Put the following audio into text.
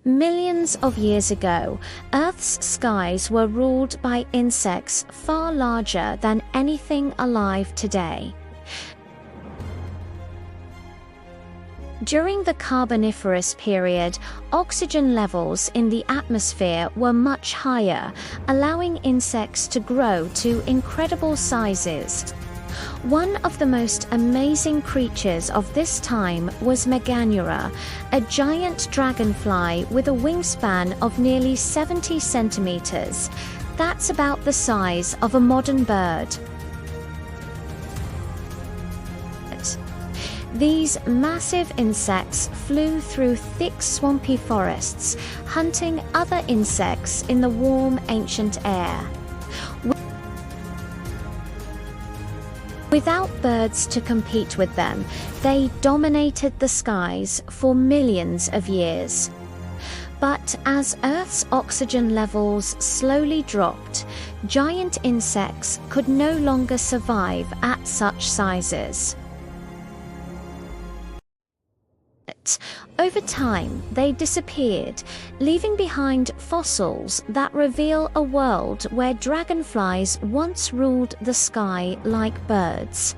Millions of years ago, Earth's skies were ruled by insects far larger than anything alive today. During the Carboniferous period, oxygen levels in the atmosphere were much higher, allowing insects to grow to incredible sizes. One of the most amazing creatures of this time was Meganeura, a giant dragonfly with a wingspan of nearly 70 centimeters. That's about the size of a modern bird. These massive insects flew through thick swampy forests, hunting other insects in the warm ancient air. Without birds to compete with them, they dominated the skies for millions of years. But as Earth's oxygen levels slowly dropped, giant insects could no longer survive at such sizes. Over time, they disappeared, leaving behind fossils that reveal a world where dragonflies once ruled the sky like birds.